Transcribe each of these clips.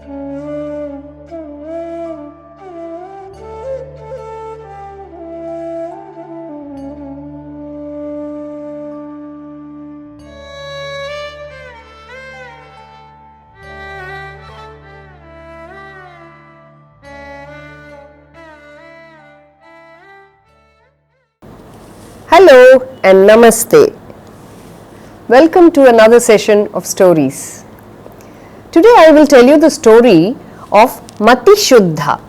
Hello and Namaste. Welcome to another session of stories. Today I will tell you the story of Mati Shuddha.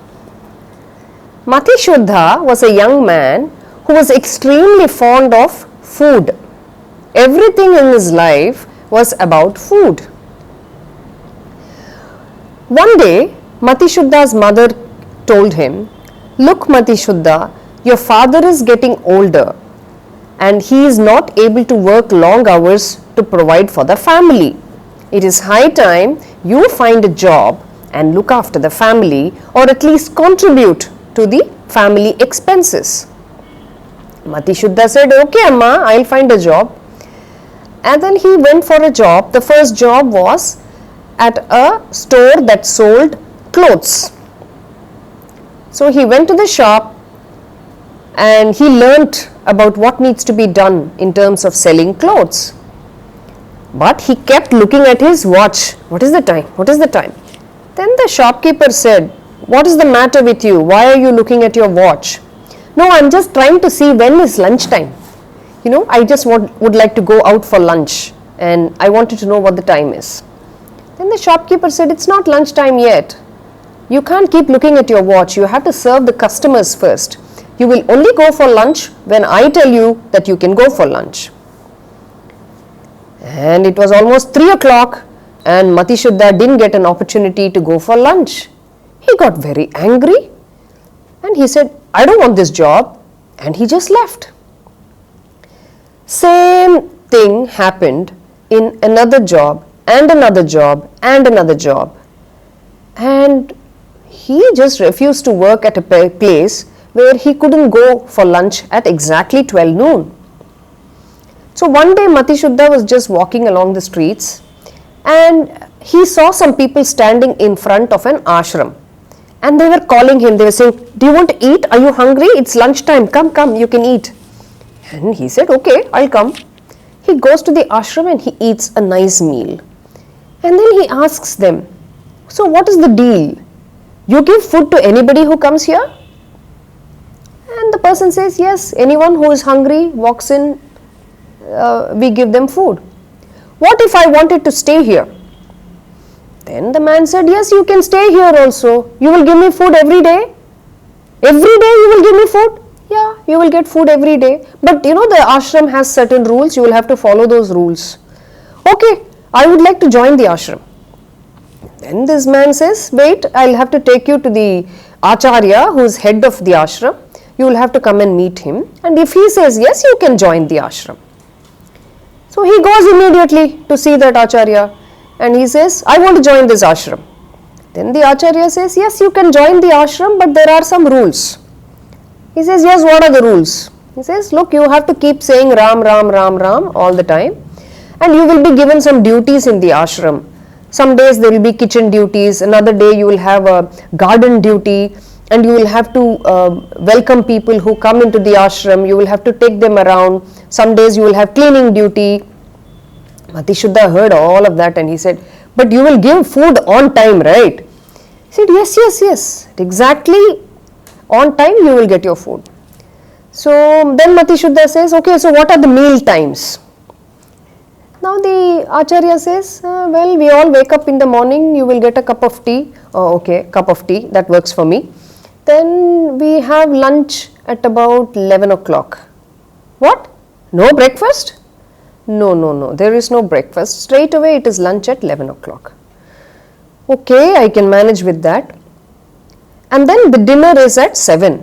Mati Shuddha was a young man who was extremely fond of food. Everything in his life was about food. One day, Mati Shuddha's mother told him, "Look, Mati Shuddha, your father is getting older and he is not able to work long hours to provide for the family. It is high time you find a job and look after the family, or at least contribute to the family expenses." Mati Shuddha said, "Okay Amma, I'll find a job." And then he went for a job. The first job was at a store that sold clothes. So he went to the shop and he learnt about what needs to be done in terms of selling clothes. But he kept looking at his watch. What is the time? What is the time? Then the shopkeeper said, "What is the matter with you? Why are you looking at your watch?" "No, I'm just trying to see when is lunchtime. I just would like to go out for lunch and I wanted to know what the time is." Then the shopkeeper said, "It's not lunchtime yet. You can't keep looking at your watch. You have to serve the customers first. You will only go for lunch when I tell you that you can go for lunch." And it was almost 3 o'clock and Mati Shuddha didn't get an opportunity to go for lunch. He got very angry and he said, "I don't want this job," and he just left. Same thing happened in another job and another job and another job. And he just refused to work at a place where he couldn't go for lunch at exactly 12 noon. So one day Mati Shuddha was just walking along the streets and he saw some people standing in front of an ashram, and they were calling him. They were saying, "Do you want to eat? Are you hungry? It's lunchtime. Come, you can eat." And he said, "Okay, I'll come." He goes to the ashram and he eats a nice meal. And then he asks them, "So what is the deal? You give food to anybody who comes here?" And the person says, "Yes, anyone who is hungry walks in, we give them food." "What if I wanted to stay here?" Then the man said, "Yes, you can stay here also. You will give me food every day? Every day you will give me food?" "Yeah, you will get food every day. But the ashram has certain rules. You will have to follow those rules." "Okay, I would like to join the ashram." Then this man says, "Wait, I'll have to take you to the acharya who is head of the ashram. You will have to come and meet him. And if he says yes, you can join the ashram." So he goes immediately to see that acharya and he says, "I want to join this ashram." Then the acharya says, "Yes, you can join the ashram, but there are some rules." He says, "Yes, what are the rules?" He says, "Look, you have to keep saying Ram, Ram, Ram, Ram all the time, and you will be given some duties in the ashram. Some days there will be kitchen duties, another day you will have a garden duty, and you will have to welcome people who come into the ashram. You will have to take them around. Some days you will have cleaning duty." Mati Shuddha heard all of that and he said, "But you will give food on time, right?" He said, Yes. Exactly on time you will get your food." So then Mati Shuddha says, "Okay, so what are the meal times?" Now the acharya says, "Well, we all wake up in the morning, you will get a cup of tea." "Oh, okay, cup of tea, that works for me." "Then we have lunch at about 11 o'clock. "What? No breakfast?" No, there is no breakfast. Straight away it is lunch at 11 o'clock. "Okay, I can manage with that." And then the dinner is at 7.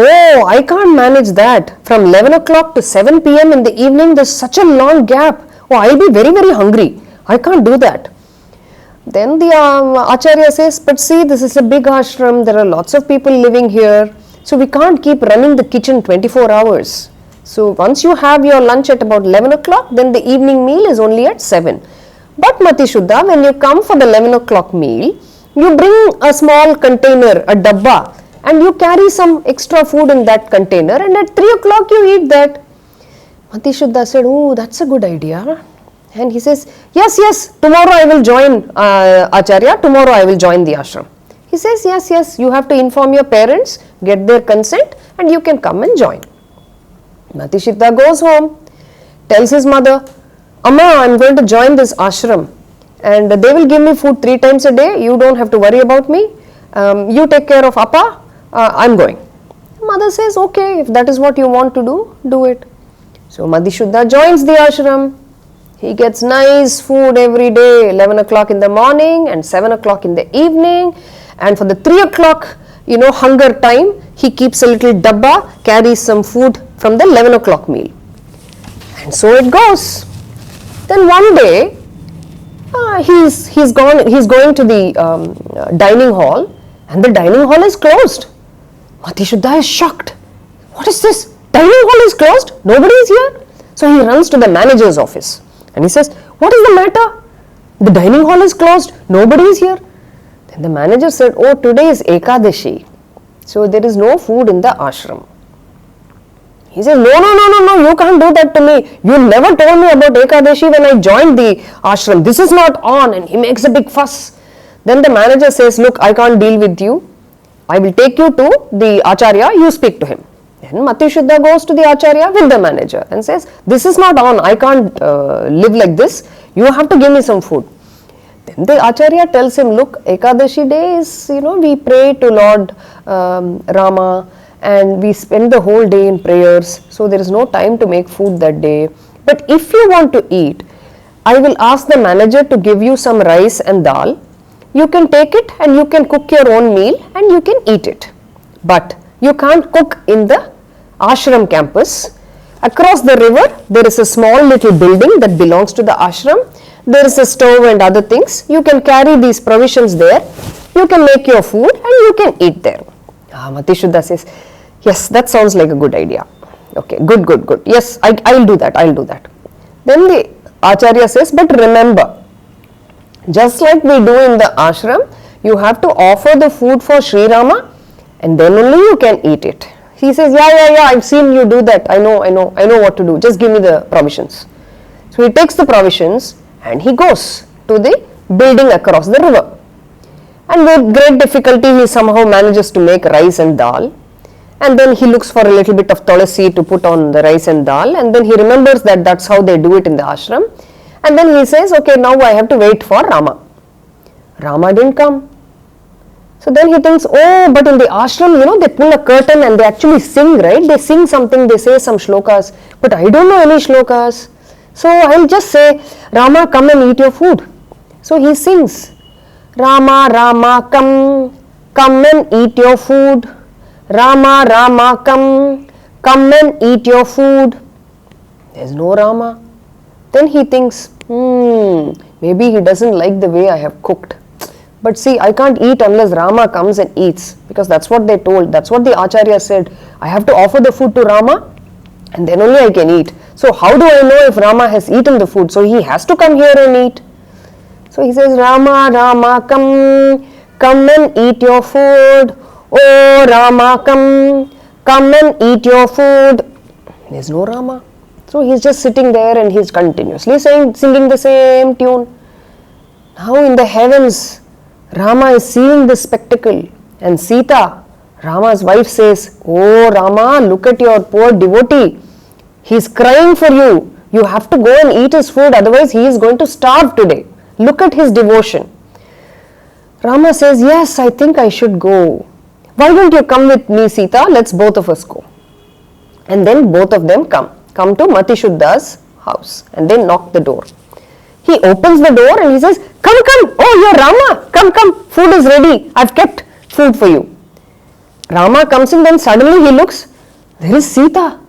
"Oh, I can't manage that. From 11 o'clock to 7 p.m. in the evening, there's such a long gap. Oh, I'll be very, very hungry. I can't do that." Then the acharya says, "But see, this is a big ashram. There are lots of people living here. So we can't keep running the kitchen 24 hours. So once you have your lunch at about 11 o'clock, then the evening meal is only at 7. But Mati Shuddha, when you come for the 11 o'clock meal, You bring a small container, a dabba, and you carry some extra food in that container, and at 3 o'clock you eat that. Mati Shuddha said, oh, that's a good idea. And he says, yes, tomorrow I will join Acharya, tomorrow I will join the ashram. He says, yes, you have to inform your parents, get their consent, and you can come and join. Mati Shuddha goes home, tells his mother, Amma, I am going to join this ashram, and they will give me food 3 times a day. You don't have to worry about me. You take care of Appa. I am going. Mother says, okay, if that is what you want to do, do it. So Mati Shuddha joins the ashram. He gets nice food every day, 11 o'clock in the morning and 7 o'clock in the evening. And for the 3 o'clock, hunger time, he keeps a little dabba, carries some food from the 11 o'clock meal. And so it goes. Then one day, he's going to the dining hall, and the dining hall is closed. Mati Shuddha is shocked. What is this? Dining hall is closed? Nobody is here? So he runs to the manager's office and he says, what is the matter? The dining hall is closed. Nobody is here. Then the manager said, oh, today is Ekadashi. So there is no food in the ashram. He says, no, you can't do that to me. You never told me about Ekadashi when I joined the ashram. This is not on. And he makes a big fuss. Then the manager says, look, I can't deal with you. I will take you to the Acharya. You speak to him. Then Mati Shuddha goes to the Acharya with the manager and says, this is not on. I can't live like this. You have to give me some food. Then the Acharya tells him, look, Ekadashi day is, we pray to Lord Rama, and we spend the whole day in prayers, so there is no time to make food that day. But if you want to eat, I will ask the manager to give you some rice and dal. You can take it and you can cook your own meal and you can eat it. But you can't cook in the ashram campus. Across the river, there is a small little building that belongs to the ashram. There is a stove and other things. You can carry these provisions there. You can make your food and you can eat there. Mati Shuddha says, yes, that sounds like a good idea. Okay, good. Yes, I'll do that. Then the Acharya says, but remember, just like we do in the ashram, you have to offer the food for Sri Rama and then only you can eat it. He says, yeah, I've seen you do that. I know what to do. Just give me the provisions. So he takes the provisions and he goes to the building across the river. And with great difficulty, he somehow manages to make rice and dal. And then he looks for a little bit of tulasi to put on the rice and dal. And then he remembers that that's how they do it in the ashram. And then he says, okay, now I have to wait for Rama. Rama didn't come. So then he thinks, oh, but in the ashram, they pull a curtain and they actually sing, right? They sing something, they say some shlokas. But I don't know any shlokas. So I'll just say, Rama, come and eat your food. So he sings, Rama, come and eat your food. Rama, come and eat your food. There's no Rama. Then he thinks, maybe he doesn't like the way I have cooked. But see, I can't eat unless Rama comes and eats, because that's what they told. That's what the Acharya said. I have to offer the food to Rama and then only I can eat. So how do I know if Rama has eaten the food? So he has to come here and eat. So he says, Rama, come and eat your food. Oh Rama, come and eat your food. There's no Rama. So he's just sitting there and he's continuously singing the same tune. Now in the heavens, Rama is seeing this spectacle, and Sita, Rama's wife, says, oh Rama, look at your poor devotee. He's crying for you. You have to go and eat his food, otherwise he is going to starve today. Look at his devotion. Rama says, yes, I think I should go. Why don't you come with me, Sita? Let's both of us go. And then both of them come to Mati Shuddha's house, and they knock the door. He opens the door and he says, come, oh, you're Rama, come, food is ready, I've kept food for you. Rama comes in, then suddenly he looks, there is Sita.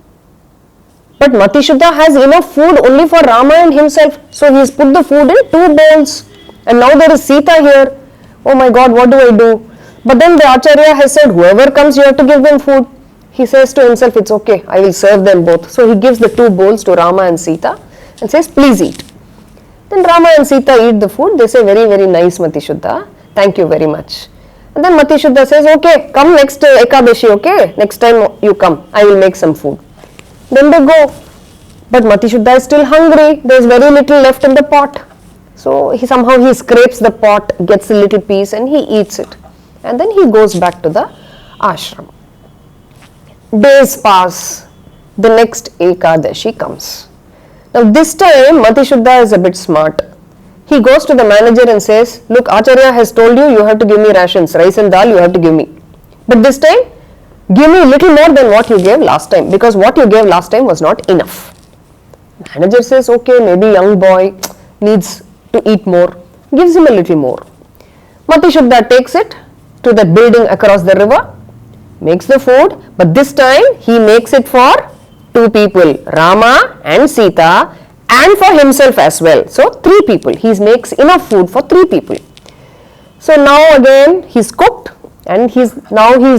But Mati Shuddha has enough food only for Rama and himself, so he has put the food in 2 bowls, and now there is Sita here. Oh my God, what do I do? But then the Acharya has said, whoever comes, you have to give them food. He says to himself, it's okay, I will serve them both. So he gives the 2 bowls to Rama and Sita and says, please eat. Then Rama and Sita eat the food. They say, very, very nice, Mati Shuddha. Thank you very much. And then Mati Shuddha says, okay, come next Ekadashi, okay? Next time you come, I will make some food. Then they go. But Mati Shuddha is still hungry. There is very little left in the pot. So somehow he scrapes the pot, gets a little piece and he eats it. And then he goes back to the ashram. Days pass. The next Ekadashi comes. Now this time Mati Shuddha is a bit smart. He goes to the manager and says, look, Acharya has told you, you have to give me rations, rice and dal you have to give me. But this time, give me a little more than what you gave last time, because what you gave last time was not enough. Manager says, okay, maybe young boy needs to eat more, gives him a little more. Mati Shuddha takes it to the building across the river, makes the food, but this time he makes it for two people, Rama and Sita, and for himself as well. So 3 people. He makes enough food for 3 people. So now again he's cooked and he's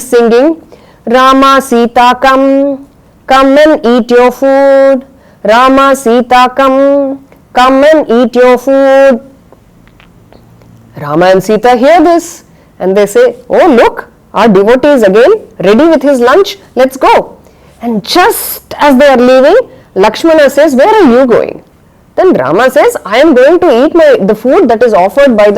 singing, Rama Sita come and eat your food. Rama Sita come and eat your food. Rama and Sita hear this and they say, oh look, our devotee is again ready with his lunch, let's go. And just as they are leaving, Lakshmana says, where are you going? Then Rama says, I am going to eat the food that is offered by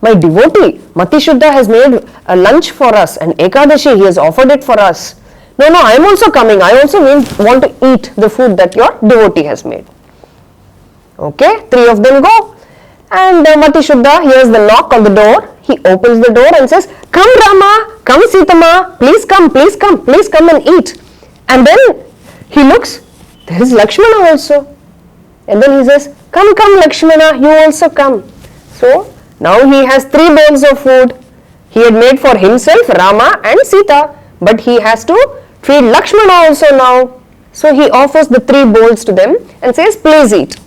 my devotee. Mati Shuddha has made a lunch for us and Ekadashi, he has offered it for us. No, I am also coming. I also want to eat the food that your devotee has made. Okay, 3 of them go. And Mati Shuddha hears the knock on the door. He opens the door and says, come Rama, come Sitama, please come and eat. And then he looks, there is Lakshmana also. And then he says, come Lakshmana, you also come. So now he has 3 bowls of food. He had made for himself, Rama and Sita, but he has to feed Lakshmana also now. So he offers the 3 bowls to them and says, please eat.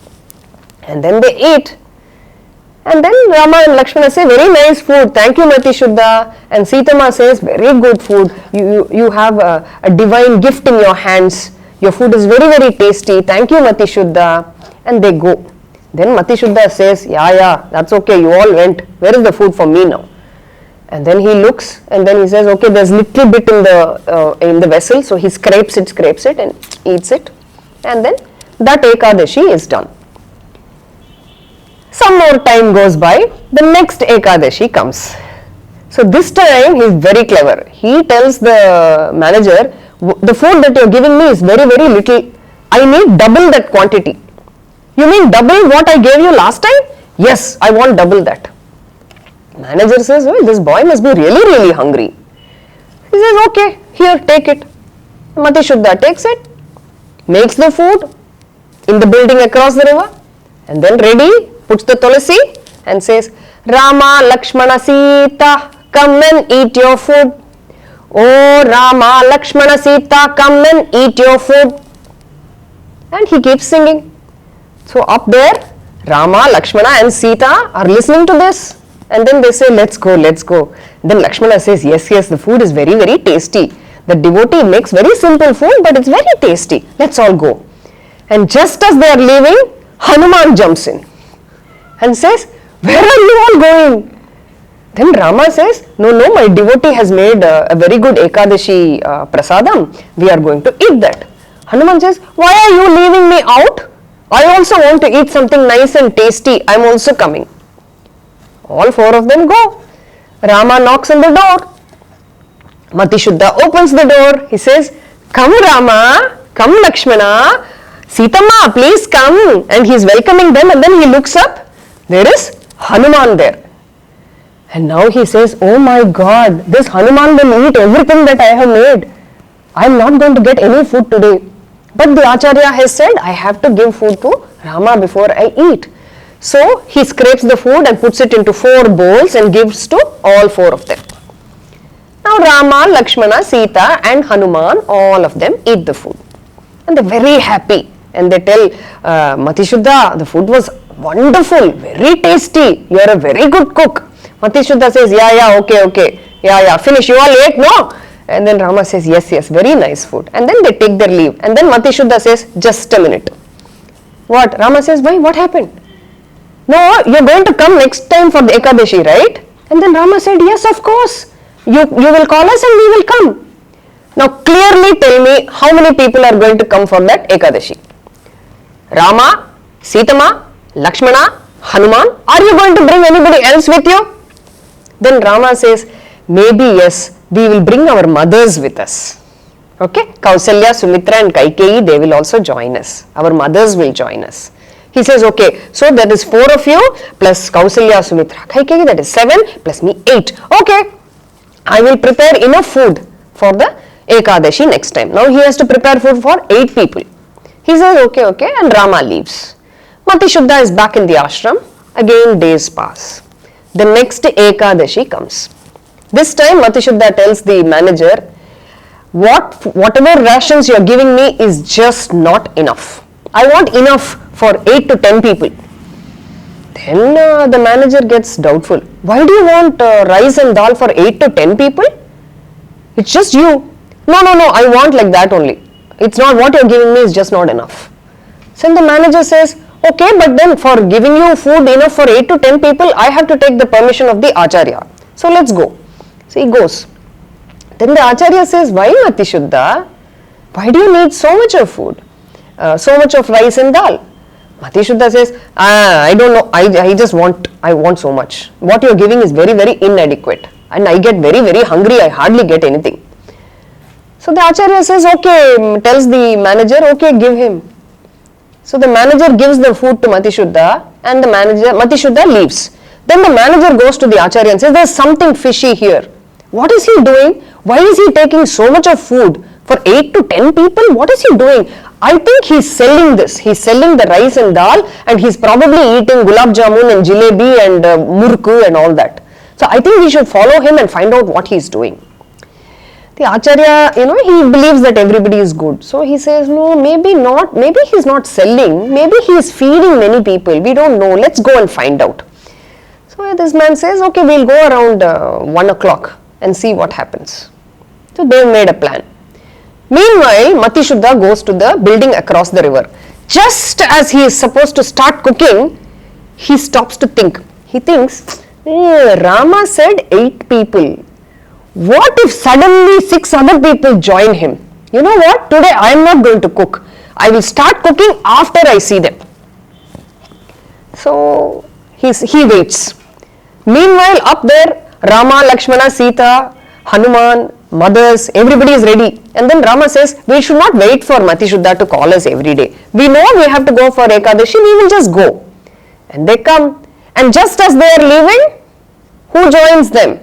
And then they eat. And then Rama and Lakshmana say, very nice food, thank you Mati Shuddha. And Sitama says, very good food, you have a divine gift in your hands. Your food is very, very tasty, thank you Mati Shuddha. And they go. Then Mati Shuddha says, yeah, that's okay, you all went. Where is the food for me now? And then he looks and then he says, okay, there's little bit in the vessel. So he scrapes it and eats it. And then that Ekadashi is done. Some more time goes by, the next Ekadashi comes. So this time he is very clever. He tells the manager, the food that you are giving me is very, very little. I need double that quantity. You mean double what I gave you last time? Yes, I want double that. Manager says, well, this boy must be really, really hungry. He says, okay, here, take it. Mati Shuddha takes it, makes the food in the building across the river, and then ready, puts the tulasi and says, Rama, Lakshmana, Sita, come and eat your food. Oh Rama, Lakshmana, Sita, come and eat your food. And he keeps singing. So up there, Rama, Lakshmana and Sita are listening to this. And then they say, let's go. Then Lakshmana says, yes, the food is very, very tasty. The devotee makes very simple food, but it's very tasty. Let's all go. And just as they are leaving, Hanuman jumps in and says, where are you all going? Then Rama says, no, my devotee has made a very good Ekadashi prasadam. We are going to eat that. Hanuman says, why are you leaving me out? I also want to eat something nice and tasty. I am also coming. All 4 of them go. Rama knocks on the door. Mati Shuddha opens the door. He says, come Rama, come Lakshmana, Sitama, please come. And he is welcoming them and then he looks up. There is Hanuman there. And now he says, oh my God, this Hanuman will eat everything that I have made. I am not going to get any food today. But the Acharya has said, I have to give food to Rama before I eat. So he scrapes the food and puts it into 4 bowls and gives to all 4 of them. Now Rama, Lakshmana, Sita and Hanuman, all of them eat the food. And they're very happy. And they tell Mati Shuddha, the food was wonderful, very tasty. You are a very good cook. Mati Shuddha says, okay. Finish. You all ate, no? And then Rama says, yes, very nice food. And then they take their leave. And then Mati Shuddha says, just a minute. What? Rama says, why? What happened? No, you're going to come next time for the Ekadashi, right? And then Rama said, yes, of course. You will call us and we will come. Now clearly tell me how many people are going to come for that Ekadashi. Rama, Sitama, Lakshmana, Hanuman. Are you going to bring anybody else with you? Then Rama says, maybe yes, we will bring our mothers with us. Okay, Kausalya, Sumitra and Kaikeyi, they will also join us. Our mothers will join us. He says, okay, so that is 4 of you plus Kausalya, Sumitra, Kaikeyi, that is 7 plus me 8. Okay, I will prepare enough food for the Ekadashi next time. Now he has to prepare food for 8 people. He says, okay, and Rama leaves. Mati Shuddha is back in the ashram. Again days pass. The next Ekadashi comes. This time Mati Shuddha tells the manager, whatever rations you are giving me is just not enough. I want enough for 8 to 10 people. Then the manager gets doubtful. Why do you want rice and dal for 8 to 10 people? It's just you. No, I want like that only. It's not what you're giving me is just not enough. So the manager says, okay, but then for giving you food enough for 8 to 10 people, I have to take the permission of the Acharya. So let's go. So he goes. Then the Acharya says, why Mati Shuddha? Why do you need so much of food? So much of rice and dal? Mati Shuddha says, I don't know, I want so much. What you are giving is very, very inadequate. And I get very, very hungry, I hardly get anything. So the Acharya says, okay, tells the manager, okay, give him. So the manager gives the food to Mati Shuddha and Mati Shuddha leaves. Then the manager goes to the Acharya and says, there is something fishy here. What is he doing? Why is he taking so much of food for 8 to 10 people? What is he doing? I think he's selling this. He's selling the rice and dal and he's probably eating gulab jamun and jalebi and murku and all that. So I think we should follow him and find out what he's doing. The Acharya, he believes that everybody is good. So he says, no, maybe not. Maybe he's not selling. Maybe he's feeding many people. We don't know. Let's go and find out. So this man says, okay, we'll go around 1 o'clock and see what happens. So they made a plan. Meanwhile, Mati Shuddha goes to the building across the river. Just as he is supposed to start cooking, he stops to think. He thinks, Rama said 8 people. What if suddenly 6 other people join him? You know what? Today I am not going to cook. I will start cooking after I see them. So he waits. Meanwhile, up there, Rama, Lakshmana, Sita, Hanuman, mothers, everybody is ready. And then Rama says, we should not wait for Mati Shuddha to call us every day. We know we have to go for Ekadashi, we will just go. And they come. And just as they are leaving, who joins them?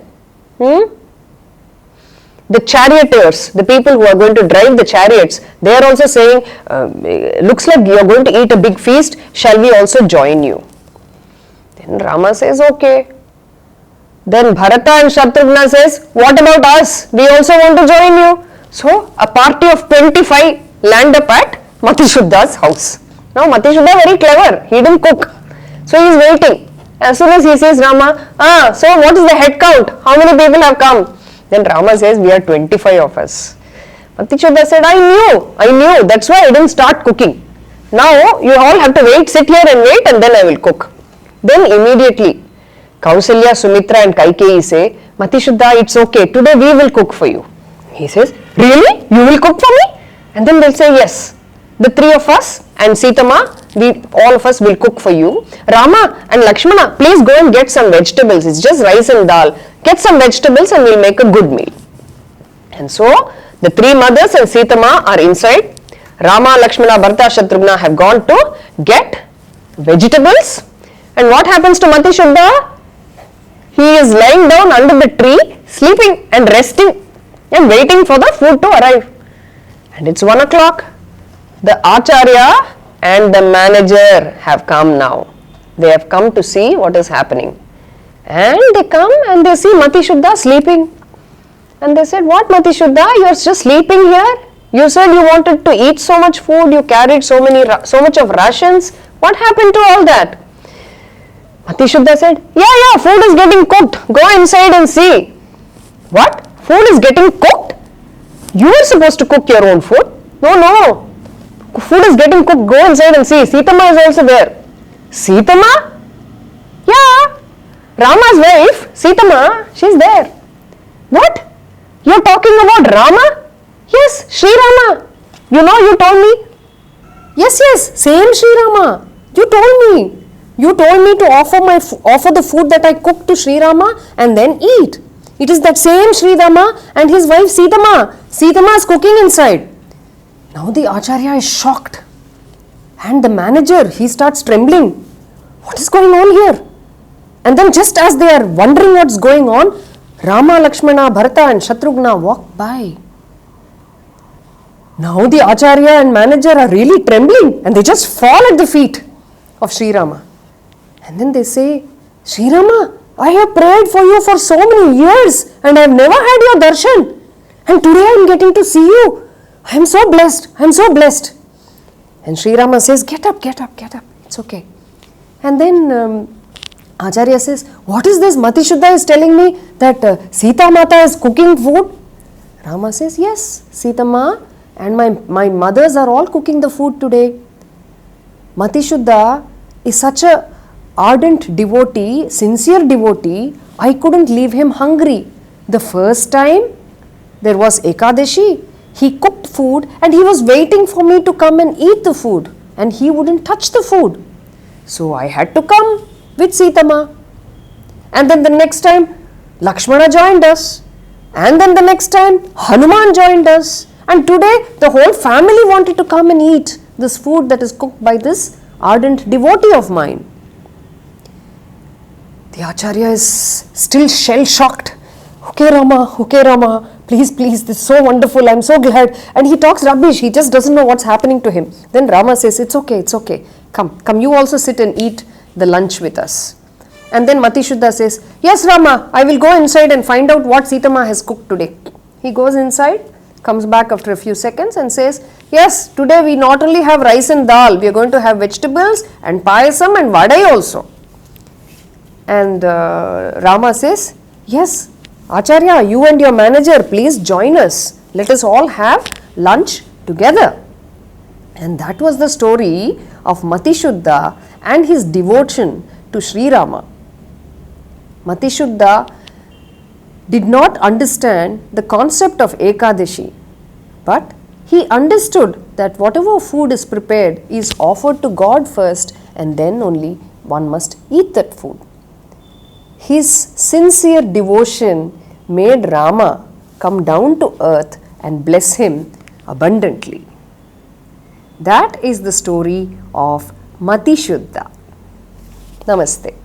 The charioteers, the people who are going to drive the chariots, they are also saying, looks like you are going to eat a big feast, shall we also join you? Then Rama says, okay. Then Bharata and Shatrughna says, what about us? We also want to join you. So a party of 25 land up at Mati Shuddha's house. Now Mati Shuddha very clever, he didn't cook. So he is waiting. As soon as he says Rama, so what is the head count? How many people have come? Then Rama says, we are 25 of us. Mati Shuddha said, I knew, that's why I didn't start cooking. Now you all have to wait, sit here and wait and then I will cook. Then immediately Kausalya, Sumitra and Kaikeyi say, Mati Shuddha, it's okay, today we will cook for you. He says, really? You will cook for me? And then they'll say, yes. The 3 of us and Sitama, all of us will cook for you. Rama and Lakshmana, please go and get some vegetables. It's just rice and dal. Get some vegetables and we'll make a good meal. And so, the 3 mothers and Sitama are inside. Rama, Lakshmana, Bharata, Shatrughna have gone to get vegetables. And what happens to Mati Shuddha? He is lying down under the tree, sleeping and resting and waiting for the food to arrive. And it's 1 o'clock. The Acharya and the manager have come now. They have come to see what is happening. And they come and they see Mati Shuddha sleeping. And they said, what Mati Shuddha, you are just sleeping here? You said you wanted to eat so much food, you carried so much of rations. What happened to all that? Mati Shuddha said, yeah, food is getting cooked. Go inside and see. What? Food is getting cooked? You are supposed to cook your own food. No. Food is getting cooked. Go inside and see. Sitama is also there. Sitama? Yeah. Rama's wife, Sitama, she's there. What? You're talking about Rama? Yes, Sri Rama. You know, you told me. Yes, same Sri Rama. You told me. You told me to offer the food that I cooked to Sri Rama and then eat. It is that same Sri Rama and his wife Sitama. Sitama is cooking inside. Now the Acharya is shocked. And the manager, he starts trembling. What is going on here? And then just as they are wondering what's going on, Rama, Lakshmana, Bharata and Shatrughna walk by. Now the Acharya and manager are really trembling and they just fall at the feet of Sri Rama. And then they say, Sri Rama, I have prayed for you for so many years and I have never had your darshan. And today I am getting to see you. I am so blessed. I am so blessed. And Sri Rama says, get up. It's okay. And then Acharya says, what is this? Mati Shuddha is telling me that Sita Mata is cooking food. Rama says, yes, Sita Ma and my mothers are all cooking the food today. Mati Shuddha is such a ardent devotee, sincere devotee, I couldn't leave him hungry. The first time there was Ekadashi, he cooked food and he was waiting for me to come and eat the food and he wouldn't touch the food. So I had to come with Sitama. And then the next time Lakshmana joined us. And then the next time Hanuman joined us. And today the whole family wanted to come and eat this food that is cooked by this ardent devotee of mine. The Acharya is still shell-shocked. Okay Rama, please, this is so wonderful, I'm so glad. And he talks rubbish, he just doesn't know what's happening to him. Then Rama says, it's okay, come, you also sit and eat the lunch with us. And then Mati Shuddha says, yes Rama, I will go inside and find out what Sitama has cooked today. He goes inside, comes back after a few seconds and says, yes, today we not only have rice and dal, we are going to have vegetables and payasam and vadai also. And Rama says, yes, Acharya, you and your manager, please join us. Let us all have lunch together. And that was the story of Mati Shuddha and his devotion to Sri Rama. Mati Shuddha did not understand the concept of Ekadashi, but he understood that whatever food is prepared is offered to God first and then only one must eat that food. His sincere devotion made Rama come down to earth and bless him abundantly. That is the story of Mati Shuddha. Namaste.